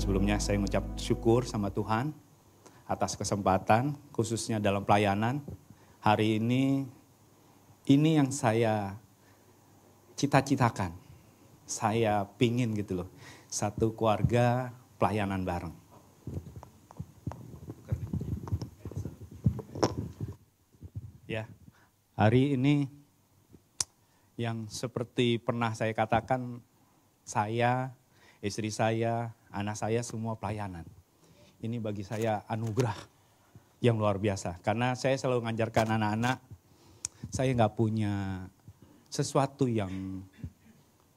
Sebelumnya saya mengucap syukur sama Tuhan atas kesempatan, khususnya dalam pelayanan. Hari ini yang saya cita-citakan. Saya pingin gitu loh, satu keluarga pelayanan bareng. Ya, hari ini yang seperti pernah saya katakan, saya, istri saya, anak saya semua pelayanan. Ini bagi saya anugerah yang luar biasa. Karena saya selalu mengajarkan anak-anak, saya nggak punya sesuatu yang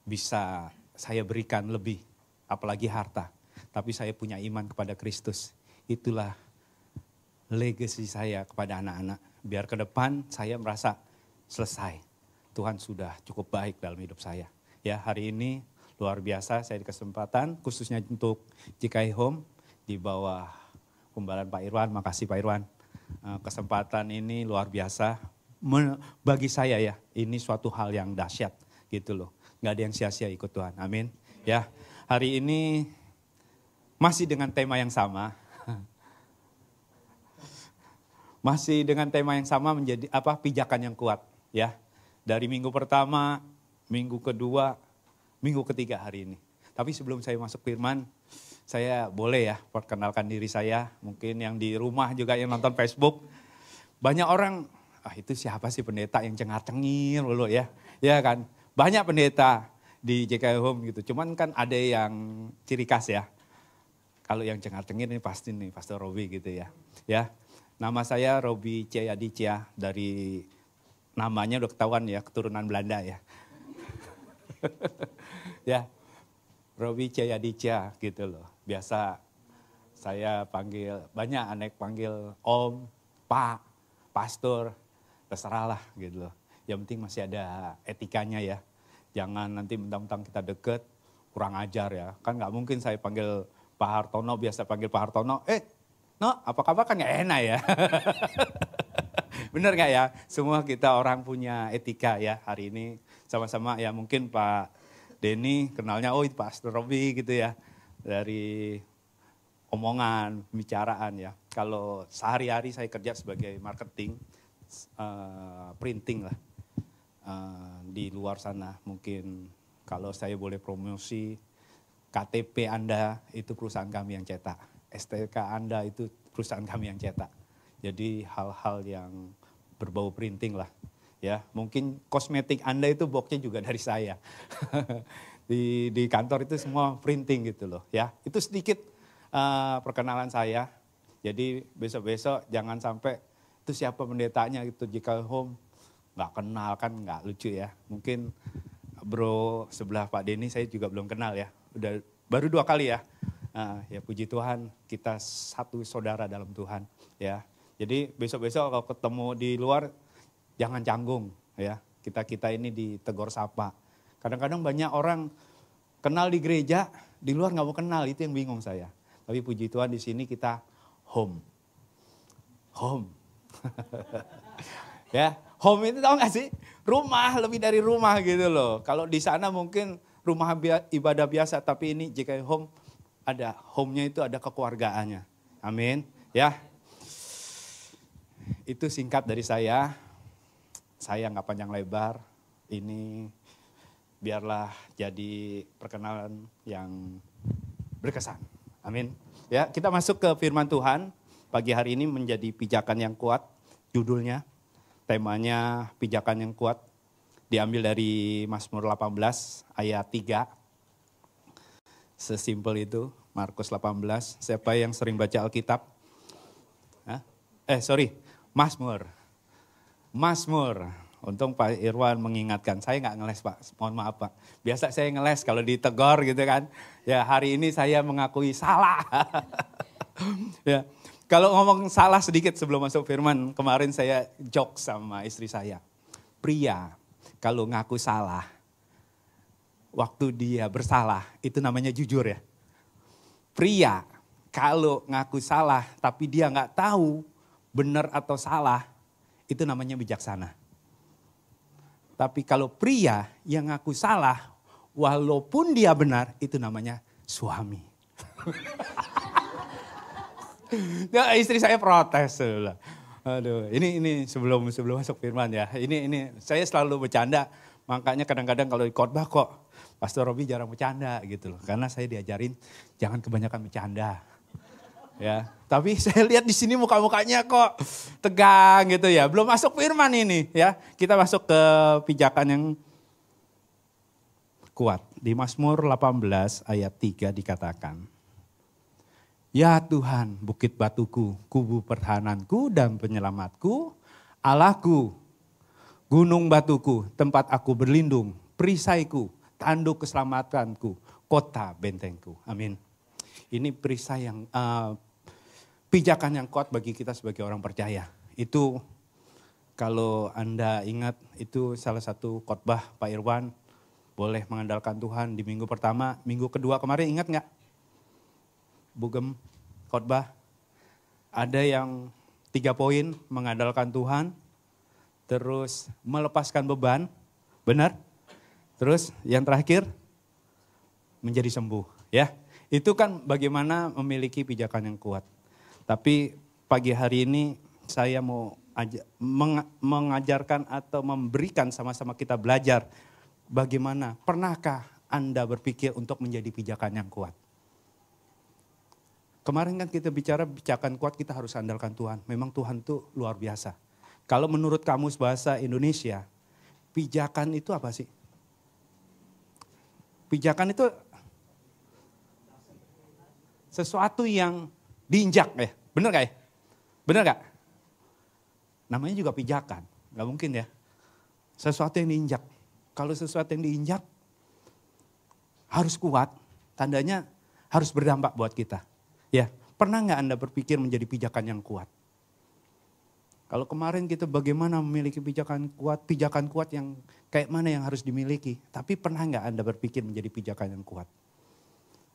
bisa saya berikan lebih, apalagi harta. Tapi saya punya iman kepada Kristus. Itulah legacy saya kepada anak-anak. Biar ke depan saya merasa selesai. Tuhan sudah cukup baik dalam hidup saya. Ya, hari ini luar biasa saya dikesempatan khususnya untuk GKI Home di bawah pembalaan Pak Irwan. Makasih Pak Irwan. Kesempatan ini luar biasa. Bagi saya ya, ini suatu hal yang dahsyat gitu loh. Nggak ada yang sia-sia ikut Tuhan. Amin. Ya, hari ini masih dengan tema yang sama. Masih dengan tema yang sama menjadi pijakan yang kuat ya. Dari minggu pertama, minggu kedua, minggu ketiga hari ini. Tapi sebelum saya masuk firman, saya boleh ya perkenalkan diri saya. Mungkin yang di rumah juga yang nonton Facebook. Banyak orang, itu siapa sih pendeta yang cengar-cengir dulu ya. Ya kan, banyak pendeta di JKI Home gitu. Cuman kan ada yang ciri khas ya. Kalau yang cengar-cengir ini pasti nih Pastor Robi gitu ya. Ya. Nama saya Robi C. Aditya, dari namanya udah ketahuan ya, keturunan Belanda ya. Ya, Robi C. Aditya gitu loh. Biasa saya panggil, banyak anak panggil Om, Pak, Pastor, terserah lah gitu loh. Yang penting masih ada etikanya ya. Jangan nanti mentang-mentang kita deket, kurang ajar ya. Kan gak mungkin saya panggil Pak Hartono, biasa panggil Pak Hartono, no, apa kabar kan gak enak ya. Bener gak ya? Semua kita orang punya etika ya hari ini. Sama-sama ya mungkin Pak Denny kenalnya, itu Pastor Robi gitu ya. Dari omongan, pembicaraan ya. Kalau sehari-hari saya kerja sebagai marketing, printing lah. Di luar sana mungkin kalau saya boleh promosi, KTP Anda itu perusahaan kami yang cetak. STK Anda itu perusahaan kami yang cetak. Jadi hal-hal yang berbau printing lah. Ya, mungkin kosmetik Anda itu boxnya juga dari saya. di kantor itu semua printing gitu loh. Ya, itu sedikit perkenalan saya. Jadi besok-besok jangan sampai itu siapa pendetanya gitu JKI Home nggak kenal kan nggak lucu ya. Mungkin bro sebelah Pak Denny saya juga belum kenal ya. Udah baru 2 kali ya. Ya puji Tuhan kita satu saudara dalam Tuhan ya. Jadi besok-besok kalau ketemu di luar jangan canggung ya. Kita ini ditegur sapa. Kadang-kadang banyak orang kenal di gereja, di luar nggak mau kenal, itu yang bingung saya. Tapi puji Tuhan di sini kita home. Ya, home itu tahu nggak sih? Rumah, lebih dari rumah gitu loh. Kalau di sana mungkin rumah ibadah biasa, tapi ini JKI Home ada home-nya itu ada kekeluargaannya. Amin. Ya. Itu singkat dari saya. Saya nggak panjang lebar. Ini biarlah jadi perkenalan yang berkesan. Amin. Ya, kita masuk ke firman Tuhan. Pagi hari ini menjadi pijakan yang kuat. Judulnya, temanya pijakan yang kuat. Diambil dari Mazmur 18 ayat 3. Sesimpel itu, Markus 18. Siapa yang sering baca Alkitab? Mazmur. Untung Pak Irwan mengingatkan. Saya nggak ngeles Pak, mohon maaf Pak. Biasa saya ngeles kalau ditegor gitu kan. Ya hari ini saya mengakui salah. Ya, kalau ngomong salah sedikit sebelum masuk firman. Kemarin saya joke sama istri saya. Pria kalau ngaku salah, waktu dia bersalah, itu namanya jujur ya. Pria kalau ngaku salah tapi dia nggak tahu benar atau salah, itu namanya bijaksana. Tapi kalau pria yang ngaku salah, walaupun dia benar, itu namanya suami. Ya, istri saya protes. Aduh, ini sebelum masuk firman ya. Ini saya selalu bercanda. Makanya kadang-kadang kalau di khotbah kok Pastor Robi jarang bercanda gitu loh. Karena saya diajarin jangan kebanyakan bercanda. Ya, tapi saya lihat di sini muka-mukanya kok tegang gitu ya. Belum masuk firman ini ya. Kita masuk ke pijakan yang kuat. Di Mazmur 18 ayat 3 dikatakan, ya Tuhan, bukit batuku, kubu pertahananku dan penyelamatku, Allahku, gunung batuku, tempat aku berlindung, perisaiku, tanduk keselamatanku, kota bentengku. Amin. Ini perisai yang pijakan yang kuat bagi kita sebagai orang percaya. Itu kalau Anda ingat itu salah satu khotbah Pak Irwan, boleh mengandalkan Tuhan di minggu pertama, minggu kedua kemarin ingat nggak? Bugem khotbah ada yang 3 poin, mengandalkan Tuhan, terus melepaskan beban, benar? Terus yang terakhir menjadi sembuh, ya. Itu kan bagaimana memiliki pijakan yang kuat. Tapi pagi hari ini saya mau mengajarkan atau memberikan sama-sama kita belajar bagaimana, pernahkah Anda berpikir untuk menjadi pijakan yang kuat? Kemarin kan kita bicara pijakan kuat, kita harus andalkan Tuhan. Memang Tuhan itu luar biasa. Kalau menurut Kamus Bahasa Indonesia, pijakan itu apa sih? Pijakan itu sesuatu yang diinjak ya. Benar gak ya? Benar gak? Namanya juga pijakan. Gak mungkin ya. Sesuatu yang diinjak. Kalau sesuatu yang diinjak harus kuat. Tandanya harus berdampak buat kita. Ya, pernah nggak Anda berpikir menjadi pijakan yang kuat? Kalau kemarin kita bagaimana memiliki pijakan kuat yang kayak mana yang harus dimiliki. Tapi pernah nggak Anda berpikir menjadi pijakan yang kuat?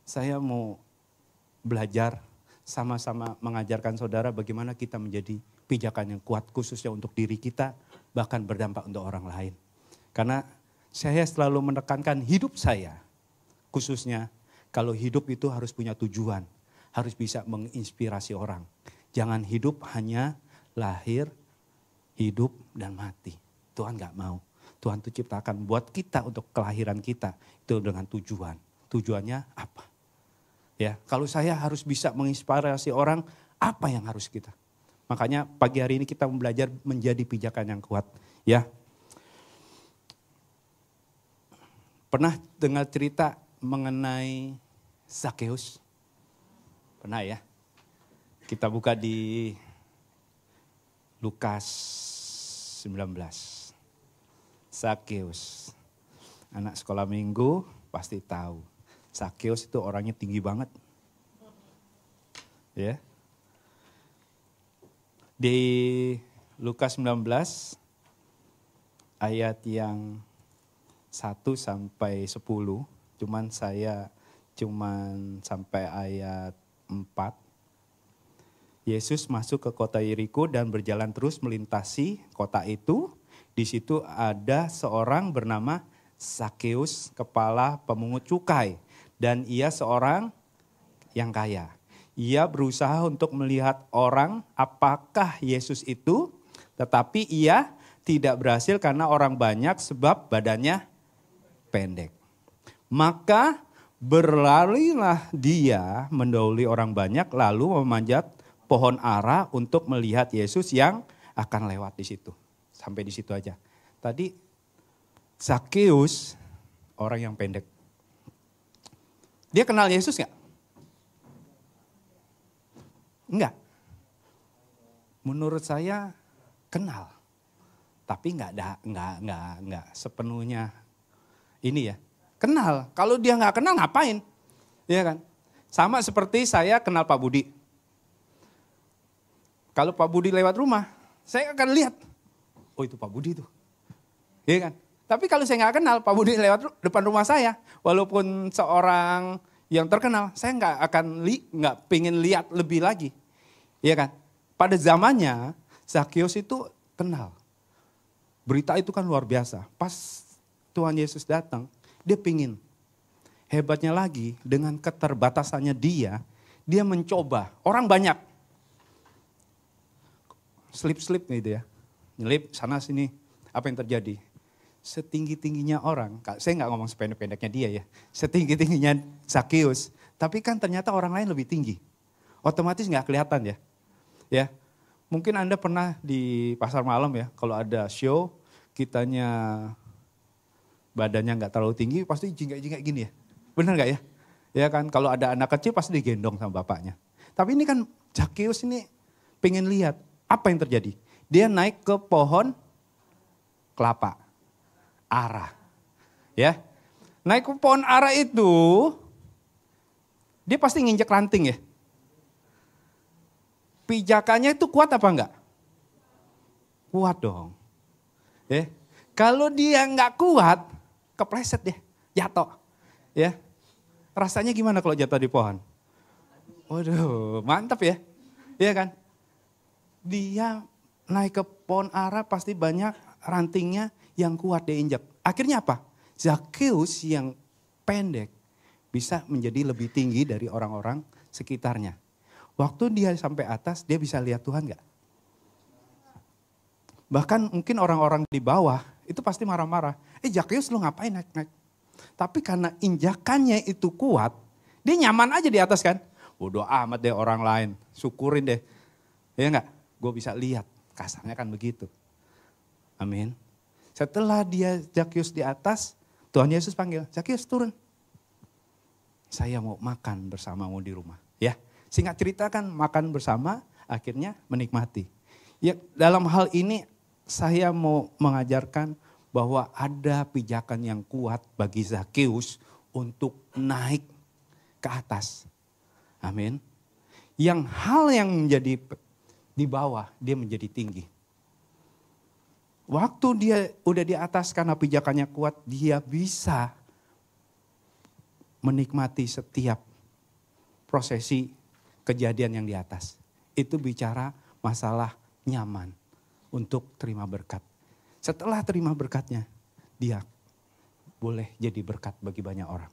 Saya mau belajar sama-sama mengajarkan saudara bagaimana kita menjadi pijakan yang kuat khususnya untuk diri kita, bahkan berdampak untuk orang lain. Karena saya selalu menekankan hidup saya, khususnya kalau hidup itu harus punya tujuan. Harus bisa menginspirasi orang. Jangan hidup hanya lahir, hidup, dan mati. Tuhan gak mau. Tuhan itu ciptakan buat kita untuk kelahiran kita. Itu dengan tujuan. Tujuannya apa? Ya, kalau saya harus bisa menginspirasi orang, apa yang harus kita? Makanya pagi hari ini kita belajar menjadi pijakan yang kuat. Ya. Pernah dengar cerita mengenai Zakheus? Pernah ya? Kita buka di Lukas 19. Zakheus. Anak sekolah minggu pasti tahu. Zakheus itu orangnya tinggi banget. Ya. Di Lukas 19 ayat yang 1 sampai 10, cuman sampai ayat 4. Yesus masuk ke kota Yeriko dan berjalan terus melintasi kota itu. Di situ ada seorang bernama Zakheus, kepala pemungut cukai. Dan ia seorang yang kaya. Ia berusaha untuk melihat orang apakah Yesus itu. Tetapi ia tidak berhasil karena orang banyak sebab badannya pendek. Maka berlarilah dia mendahului orang banyak lalu memanjat pohon ara untuk melihat Yesus yang akan lewat di situ. Sampai di situ aja. Tadi Zakheus orang yang pendek. Dia kenal Yesus enggak? Enggak. Menurut saya kenal. Tapi enggak sepenuhnya ini ya. Kenal. Kalau dia enggak kenal ngapain? Iya kan? Sama seperti saya kenal Pak Budi. Kalau Pak Budi lewat rumah, saya akan lihat. Oh itu Pak Budi tuh. Iya kan? Tapi kalau saya nggak kenal Pak Budi lewat depan rumah saya, walaupun seorang yang terkenal, saya nggak pengen lihat lebih lagi, iya kan? Pada zamannya Zakheus itu kenal, berita itu kan luar biasa. Pas Tuhan Yesus datang, dia pingin Hebatnya lagi, dengan keterbatasannya dia mencoba. Orang banyak. Slip-slip gitu ya. Nyelip sana sini. Apa yang terjadi? Setinggi-tingginya orang, saya nggak ngomong sependek-pendeknya dia ya. Setinggi-tingginya Zakheus. Tapi kan ternyata orang lain lebih tinggi. Otomatis nggak kelihatan ya. Ya, mungkin Anda pernah di pasar malam ya. Kalau ada show, kitanya badannya nggak terlalu tinggi, pasti jingkak-jingkak gini ya. Benar nggak ya? Ya kan, kalau ada anak kecil pasti digendong sama bapaknya. Tapi ini kan Zakheus ini pengen lihat apa yang terjadi. Dia naik ke pohon kelapa, ara. Ya, naik ke pohon ara itu, dia pasti nginjek ranting ya. Pijakannya itu kuat apa enggak? Kuat dong. Ya, kalau dia nggak kuat, kepleset deh, jatuh. Ya, rasanya gimana kalau jatuh di pohon? Waduh, mantap ya. Iya kan? Dia naik ke pohon ara pasti banyak rantingnya yang kuat dia injak. Akhirnya apa? Zakheus yang pendek bisa menjadi lebih tinggi dari orang-orang sekitarnya. Waktu dia sampai atas, dia bisa lihat Tuhan gak? Bahkan mungkin orang-orang di bawah itu pasti marah-marah. Zakheus lu ngapain naik-naik? Tapi karena injakannya itu kuat, dia nyaman aja di atas kan. Bodoh amat deh orang lain, syukurin deh. Ya enggak? Gue bisa lihat, kasarnya kan begitu. Amin. Setelah dia Zakheus di atas, Tuhan Yesus panggil, Zakheus turun. Saya mau makan bersamamu di rumah. Ya, singkat cerita kan makan bersama, akhirnya menikmati. Ya, dalam hal ini saya mau mengajarkan bahwa ada pijakan yang kuat bagi Zakheus untuk naik ke atas. Amin. Yang hal yang menjadi di bawah, dia menjadi tinggi. Waktu dia udah di atas karena pijakannya kuat, dia bisa menikmati setiap prosesi kejadian yang di atas. Itu bicara masalah nyaman untuk terima berkat. Setelah terima berkatnya, dia boleh jadi berkat bagi banyak orang.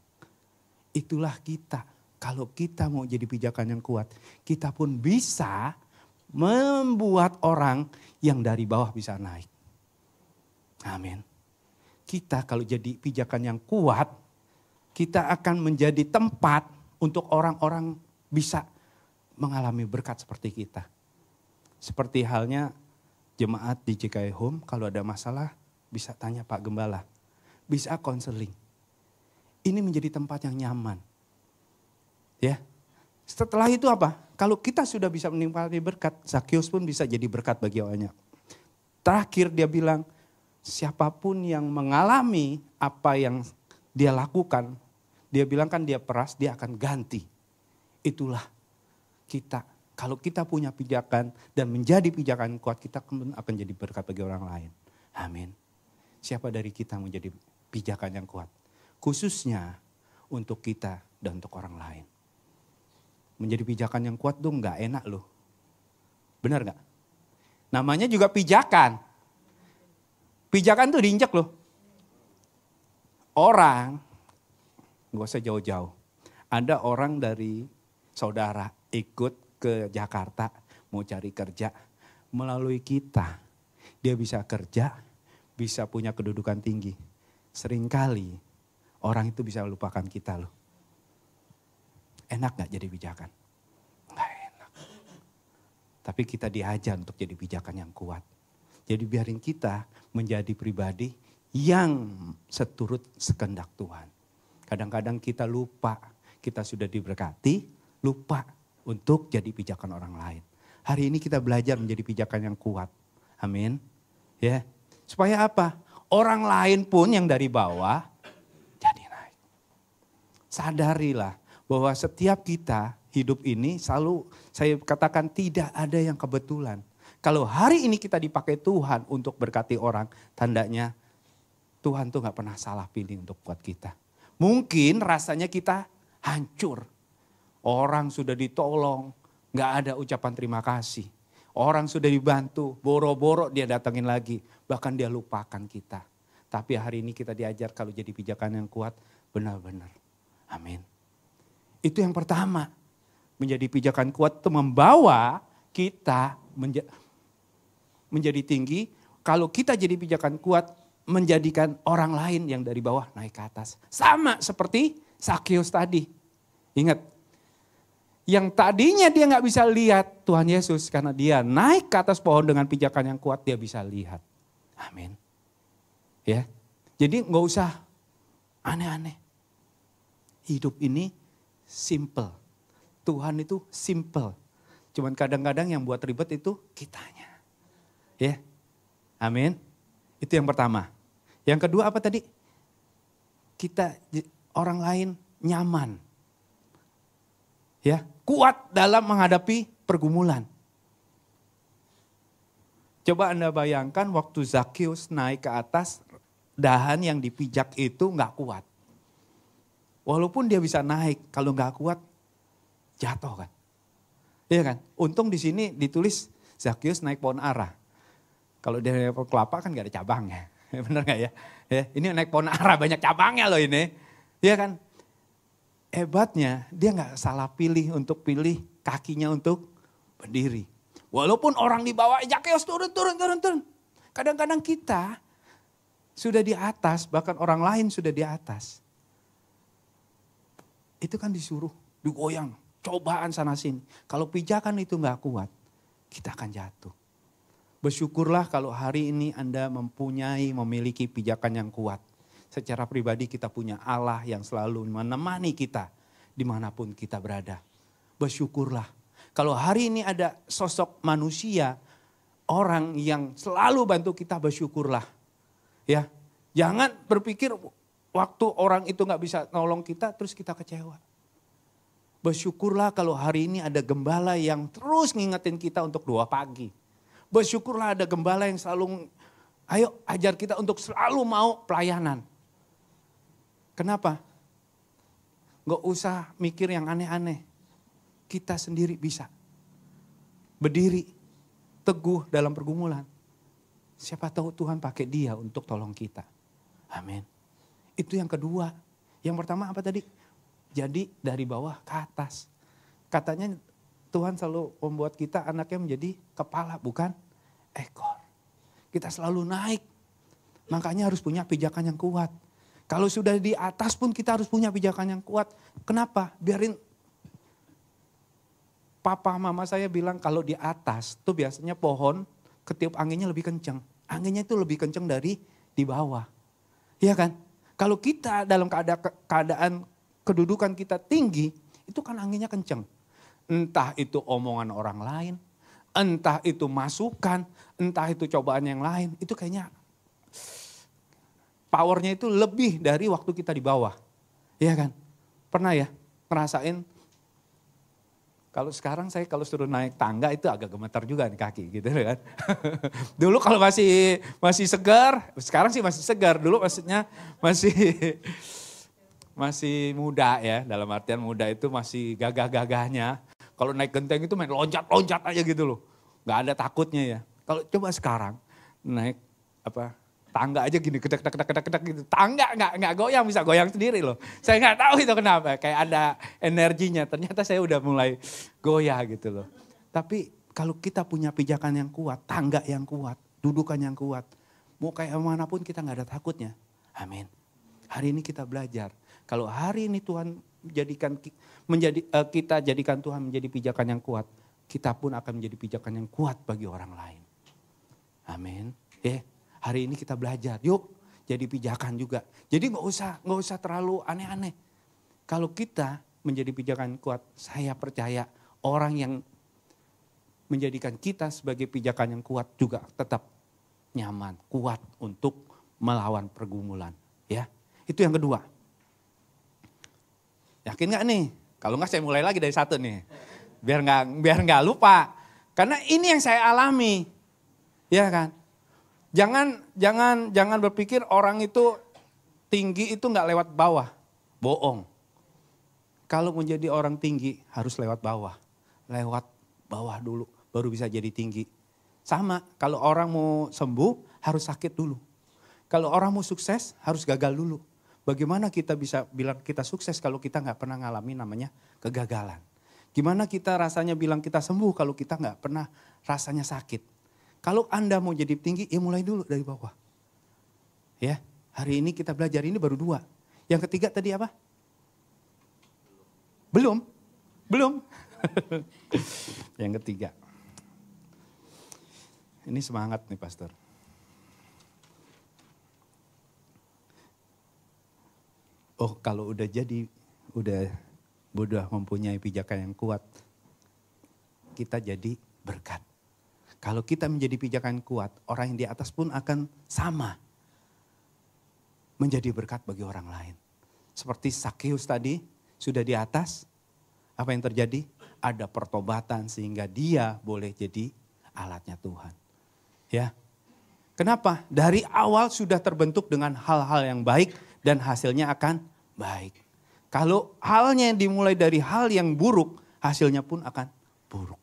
Itulah kita. Kalau kita mau jadi pijakan yang kuat, kita pun bisa membuat orang yang dari bawah bisa naik. Amin. Kita kalau jadi pijakan yang kuat, kita akan menjadi tempat untuk orang-orang bisa mengalami berkat seperti kita. Seperti halnya jemaat di JKI Home, kalau ada masalah bisa tanya Pak Gembala. Bisa konseling. Ini menjadi tempat yang nyaman. Ya. Setelah itu apa? Kalau kita sudah bisa menikmati berkat, Zakheus pun bisa jadi berkat bagi orangnya. Terakhir dia bilang, siapapun yang mengalami apa yang dia lakukan, dia bilang kan dia peras, dia akan ganti. Itulah kita. Kalau kita punya pijakan dan menjadi pijakan kuat, kita akan jadi berkat bagi orang lain. Amin. Siapa dari kita menjadi pijakan yang kuat? Khususnya untuk kita dan untuk orang lain. Menjadi pijakan yang kuat tuh gak enak loh. Benar gak? Namanya juga pijakan. Pijakan tuh diinjak loh. Orang, gak usah jauh-jauh. Ada orang dari saudara ikut ke Jakarta mau cari kerja. Melalui kita, dia bisa kerja, bisa punya kedudukan tinggi. Seringkali orang itu bisa lupakan kita loh. Enak gak jadi pijakan? Gak enak. Tapi kita diajar untuk jadi pijakan yang kuat. Jadi biarin kita menjadi pribadi yang seturut sekehendak Tuhan. Kadang-kadang kita lupa, kita sudah diberkati, lupa untuk jadi pijakan orang lain. Hari ini kita belajar menjadi pijakan yang kuat. Amin. Ya. Supaya apa? Orang lain pun yang dari bawah jadi naik. Sadarilah bahwa setiap kita hidup ini selalu saya katakan tidak ada yang kebetulan. Kalau hari ini kita dipakai Tuhan untuk berkati orang, tandanya Tuhan tuh gak pernah salah pilih untuk buat kita. Mungkin rasanya kita hancur. Orang sudah ditolong, gak ada ucapan terima kasih. Orang sudah dibantu, boro-boro dia datangin lagi. Bahkan dia lupakan kita. Tapi hari ini kita diajar kalau jadi pijakan yang kuat, benar-benar. Amin. Itu yang pertama. Menjadi pijakan kuat itu membawa kita menjadi tinggi. Kalau kita jadi pijakan kuat, menjadikan orang lain yang dari bawah naik ke atas. Sama seperti Zakheus tadi. Ingat, yang tadinya dia nggak bisa lihat Tuhan Yesus karena dia naik ke atas pohon dengan pijakan yang kuat, dia bisa lihat. Amin. Ya, jadi nggak usah aneh-aneh. Hidup ini simple. Tuhan itu simple. Cuman kadang-kadang yang buat ribet itu kitanya. Ya, amin. Itu yang pertama. Yang kedua apa tadi? Kita orang lain nyaman. Ya, kuat dalam menghadapi pergumulan. Coba Anda bayangkan waktu Zakheus naik ke atas, dahan yang dipijak itu nggak kuat. Walaupun dia bisa naik, kalau nggak kuat jatuh kan. Iya kan? Untung di sini ditulis Zakheus naik pohon ara. Kalau dia naik pohon kelapa kan nggak ada cabangnya. Bener nggak ya? Ini naik pohon ara banyak cabangnya loh ini. Iya kan? Hebatnya dia nggak salah pilih untuk pilih kakinya untuk berdiri. Walaupun orang di bawah, Zakheus turun. Kadang-kadang kita sudah di atas, bahkan orang lain sudah di atas. Itu kan disuruh, digoyang, cobaan sana sini. Kalau pijakan itu nggak kuat, kita akan jatuh. Bersyukurlah kalau hari ini Anda memiliki pijakan yang kuat. Secara pribadi kita punya Allah yang selalu menemani kita dimanapun kita berada. Bersyukurlah. Kalau hari ini ada sosok manusia, orang yang selalu bantu kita, bersyukurlah. Ya, jangan berpikir waktu orang itu nggak bisa nolong kita, terus kita kecewa. Bersyukurlah kalau hari ini ada gembala yang terus ngingetin kita untuk doa pagi. Bersyukurlah ada gembala yang selalu, ayo ajar kita untuk selalu mau pelayanan. Kenapa? Nggak usah mikir yang aneh-aneh. Kita sendiri bisa berdiri teguh dalam pergumulan. Siapa tahu Tuhan pakai dia untuk tolong kita. Amin. Itu yang kedua. Yang pertama apa tadi? Jadi dari bawah ke atas. Katanya Tuhan selalu membuat kita anaknya menjadi kepala bukan ekor. Kita selalu naik. Makanya harus punya pijakan yang kuat. Kalau sudah di atas pun kita harus punya pijakan yang kuat. Kenapa? Biarin papa mama saya bilang kalau di atas tuh biasanya pohon ketiup anginnya lebih kencang. Anginnya itu lebih kencang dari di bawah. Iya kan? Kalau kita dalam keadaan kedudukan kita tinggi, itu kan anginnya kencang. Entah itu omongan orang lain, entah itu masukan, entah itu cobaan yang lain. Itu kayaknya powernya itu lebih dari waktu kita di bawah. Iya kan? Pernah ya ngerasain? Kalau sekarang saya kalau suruh naik tangga itu agak gemetar juga nih kaki gitu kan. Dulu kalau masih segar, sekarang sih masih segar. Dulu maksudnya masih muda ya. Dalam artian muda itu masih gagah-gagahnya. Kalau naik genteng itu main loncat-loncat aja gitu loh. Gak ada takutnya ya. Kalau coba sekarang naik tangga aja gini, kedak gitu. Tangga nggak goyang, bisa goyang sendiri loh. Saya nggak tahu itu kenapa, kayak ada energinya. Ternyata saya udah mulai goyah gitu loh. Tapi kalau kita punya pijakan yang kuat, tangga yang kuat, dudukan yang kuat, mau kayak manapun kita nggak ada takutnya. Amin. Hari ini kita belajar. Kalau hari ini Tuhan kita jadikan Tuhan menjadi pijakan yang kuat, kita pun akan menjadi pijakan yang kuat bagi orang lain. Amin. Hari ini kita belajar, yuk jadi pijakan juga. Jadi nggak usah terlalu aneh-aneh. Kalau kita menjadi pijakan kuat, saya percaya orang yang menjadikan kita sebagai pijakan yang kuat juga tetap nyaman, kuat untuk melawan pergumulan. Ya, itu yang kedua. Yakin nggak nih? Kalau nggak saya mulai lagi dari satu nih, biar nggak lupa. Karena ini yang saya alami, ya kan? Jangan berpikir orang itu tinggi itu nggak lewat bawah. Bohong. Kalau menjadi orang tinggi harus lewat bawah. Lewat bawah dulu baru bisa jadi tinggi. Sama kalau orang mau sembuh harus sakit dulu. Kalau orang mau sukses harus gagal dulu. Bagaimana kita bisa bilang kita sukses kalau kita nggak pernah ngalamin namanya kegagalan? Gimana kita rasanya bilang kita sembuh kalau kita nggak pernah rasanya sakit? Kalau Anda mau jadi tinggi, ya mulai dulu dari bawah. Ya, hari ini kita belajar, ini baru 2. Yang ketiga tadi apa? Belum. Yang ketiga. Ini semangat nih pastor. Oh, kalau udah mempunyai pijakan yang kuat, kita jadi berkat. Kalau kita menjadi pijakan kuat, orang yang di atas pun akan sama. Menjadi berkat bagi orang lain. Seperti Zakheus tadi, sudah di atas, apa yang terjadi? Ada pertobatan sehingga dia boleh jadi alatnya Tuhan. Ya. Kenapa? Dari awal sudah terbentuk dengan hal-hal yang baik dan hasilnya akan baik. Kalau halnya dimulai dari hal yang buruk, hasilnya pun akan buruk.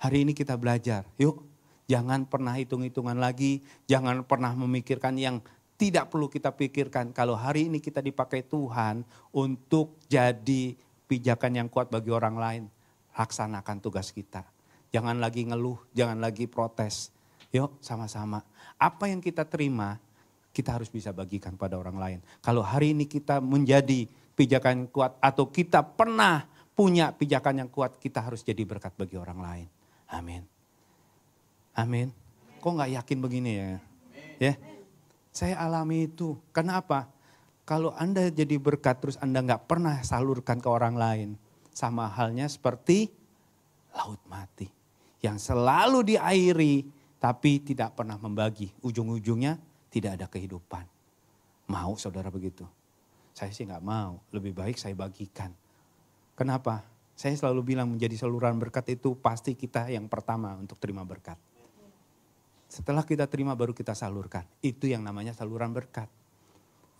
Hari ini kita belajar, yuk jangan pernah hitung-hitungan lagi, jangan pernah memikirkan yang tidak perlu kita pikirkan. Kalau hari ini kita dipakai Tuhan untuk jadi pijakan yang kuat bagi orang lain, laksanakan tugas kita. Jangan lagi ngeluh, jangan lagi protes. Yuk sama-sama. Apa yang kita terima, kita harus bisa bagikan pada orang lain. Kalau hari ini kita menjadi pijakan yang kuat atau kita pernah punya pijakan yang kuat, kita harus jadi berkat bagi orang lain. Amin. Amin. Kok gak yakin begini ya? Ya, saya alami itu. Kenapa? Kalau Anda jadi berkat terus Anda gak pernah salurkan ke orang lain. Sama halnya seperti laut mati. Yang selalu diairi tapi tidak pernah membagi. Ujung-ujungnya tidak ada kehidupan. Mau saudara begitu? Saya sih gak mau. Lebih baik saya bagikan. Kenapa? Saya selalu bilang menjadi saluran berkat itu pasti kita yang pertama untuk terima berkat. Setelah kita terima baru kita salurkan. Itu yang namanya saluran berkat.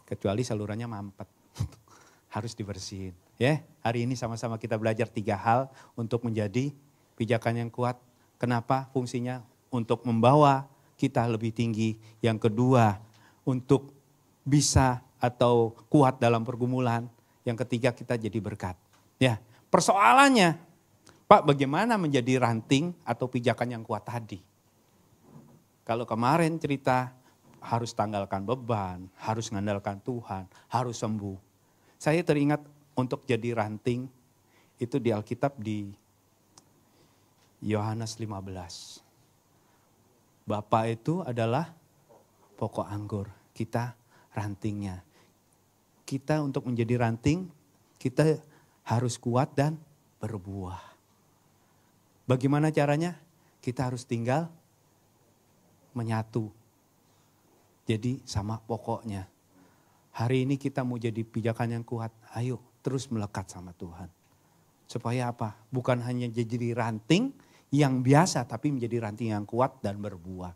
Kecuali salurannya mampet. Harus dibersihin. Ya, hari ini sama-sama kita belajar 3 hal untuk menjadi pijakan yang kuat. Kenapa? Fungsinya untuk membawa kita lebih tinggi. Yang kedua, untuk bisa atau kuat dalam pergumulan. Yang ketiga, kita jadi berkat. Ya, persoalannya, Pak, bagaimana menjadi ranting atau pijakan yang kuat tadi? Kalau kemarin cerita harus tanggalkan beban, harus mengandalkan Tuhan, harus sembuh. Saya teringat untuk jadi ranting itu di Alkitab di Yohanes 15. Bapa itu adalah pokok anggur, kita rantingnya. Kita untuk menjadi ranting, kita harus kuat dan berbuah. Bagaimana caranya? Kita harus tinggal menyatu. Jadi sama pokoknya. Hari ini kita mau jadi pijakan yang kuat, ayo terus melekat sama Tuhan. Supaya apa? Bukan hanya jadi ranting yang biasa, tapi menjadi ranting yang kuat dan berbuah.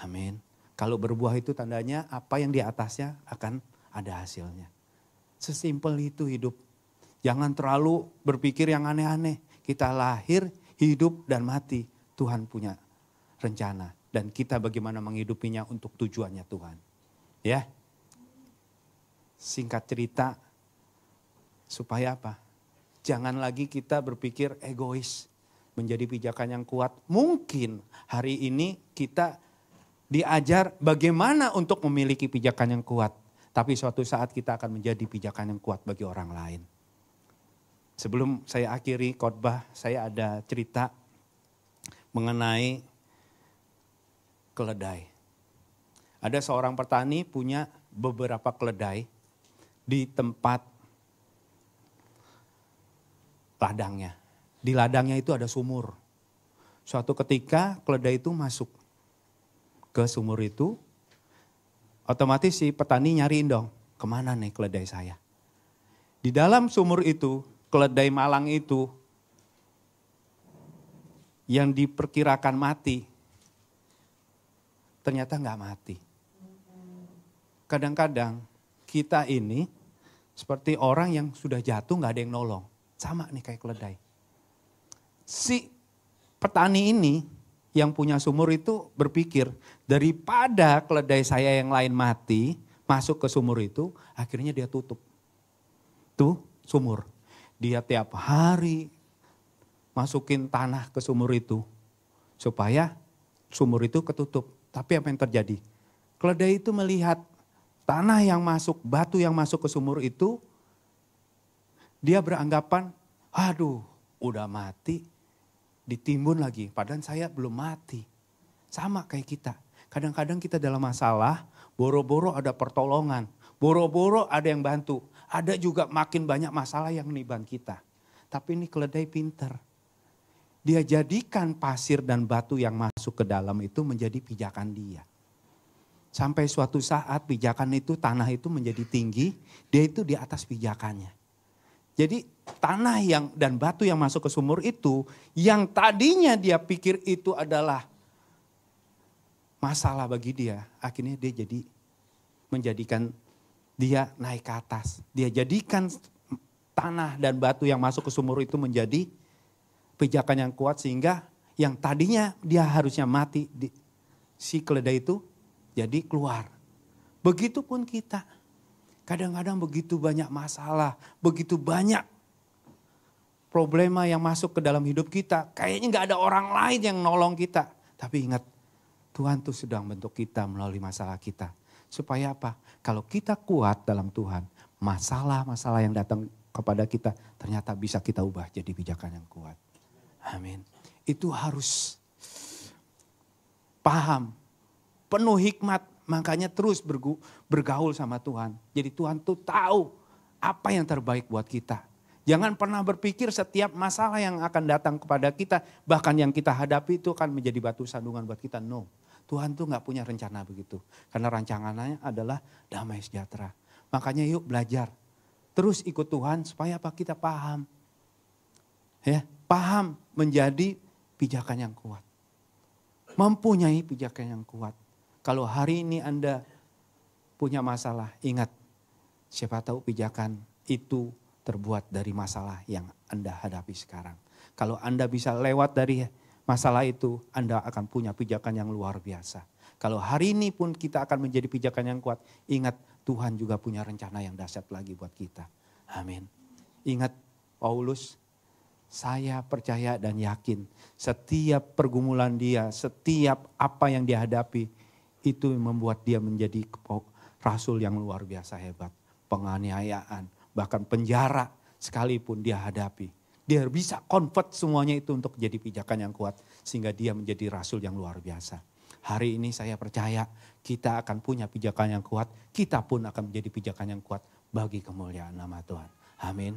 Amin. Kalau berbuah itu tandanya apa yang di atasnya akan ada hasilnya. Sesimpel itu hidup. Jangan terlalu berpikir yang aneh-aneh. Kita lahir, hidup dan mati. Tuhan punya rencana. Dan kita bagaimana menghidupinya untuk tujuannya Tuhan. Ya. Singkat cerita, supaya apa? Jangan lagi kita berpikir egois. Menjadi pijakan yang kuat. Mungkin hari ini kita diajar bagaimana untuk memiliki pijakan yang kuat. Tapi suatu saat kita akan menjadi pijakan yang kuat bagi orang lain. Sebelum saya akhiri khotbah, saya ada cerita mengenai keledai. Ada seorang petani punya beberapa keledai di tempat ladangnya. Di ladangnya itu ada sumur. Suatu ketika keledai itu masuk ke sumur itu, otomatis si petani nyariin dong, kemana nih keledai saya? Di dalam sumur itu, keledai malang itu yang diperkirakan mati, ternyata nggak mati. Kadang-kadang kita ini seperti orang yang sudah jatuh nggak ada yang nolong. Sama nih kayak keledai. Si petani ini yang punya sumur itu berpikir, daripada keledai saya yang lain mati, masuk ke sumur itu, akhirnya dia tutup. Tuh sumur. Dia tiap hari masukin tanah ke sumur itu supaya sumur itu ketutup. Tapi apa yang terjadi? Keledai itu melihat tanah yang masuk, batu yang masuk ke sumur itu, dia beranggapan, aduh udah mati, ditimbun lagi. Padahal saya belum mati. Sama kayak kita. Kadang-kadang kita dalam masalah, boro-boro ada pertolongan. Boro-boro ada yang bantu. Ada juga makin banyak masalah yang meniban kita. Tapi ini keledai pinter. Dia jadikan pasir dan batu yang masuk ke dalam itu menjadi pijakan dia. Sampai suatu saat pijakan itu, tanah itu menjadi tinggi, dia itu di atas pijakannya. Jadi tanah yang dan batu yang masuk ke sumur itu, yang tadinya dia pikir itu adalah masalah bagi dia, akhirnya dia jadi menjadikan dia naik ke atas. Dia jadikan tanah dan batu yang masuk ke sumur itu menjadi pijakan yang kuat, sehingga yang tadinya dia harusnya mati, si keledai itu jadi keluar. Begitupun kita. Kadang-kadang begitu banyak masalah, begitu banyak problema yang masuk ke dalam hidup kita. Kayaknya gak ada orang lain yang nolong kita. Tapi ingat, Tuhan tuh sedang bentuk kita melalui masalah kita. Supaya apa? Kalau kita kuat dalam Tuhan, masalah-masalah yang datang kepada kita ternyata bisa kita ubah jadi pijakan yang kuat. Amin. Itu harus paham, penuh hikmat, makanya terus bergaul sama Tuhan. Jadi Tuhan tuh tahu apa yang terbaik buat kita. Jangan pernah berpikir setiap masalah yang akan datang kepada kita, bahkan yang kita hadapi itu akan menjadi batu sandungan buat kita. No, Tuhan tuh gak punya rencana begitu. Karena rancangannya adalah damai sejahtera. Makanya yuk belajar, terus ikut Tuhan supaya apa? Kita paham. Ya, paham menjadi pijakan yang kuat. Mempunyai pijakan yang kuat. Kalau hari ini Anda punya masalah, ingat, siapa tahu pijakan itu terbuat dari masalah yang Anda hadapi sekarang. Kalau Anda bisa lewat dari masalah itu, Anda akan punya pijakan yang luar biasa. Kalau hari ini pun kita akan menjadi pijakan yang kuat, ingat Tuhan juga punya rencana yang dahsyat lagi buat kita. Amin. Ingat Paulus, saya percaya dan yakin setiap pergumulan dia, setiap apa yang dia hadapi, itu membuat dia menjadi rasul yang luar biasa hebat. Penganiayaan, bahkan penjara sekalipun dia hadapi. Dia bisa convert semuanya itu untuk jadi pijakan yang kuat. Sehingga dia menjadi rasul yang luar biasa. Hari ini saya percaya kita akan punya pijakan yang kuat. Kita pun akan menjadi pijakan yang kuat bagi kemuliaan nama Tuhan. Amin.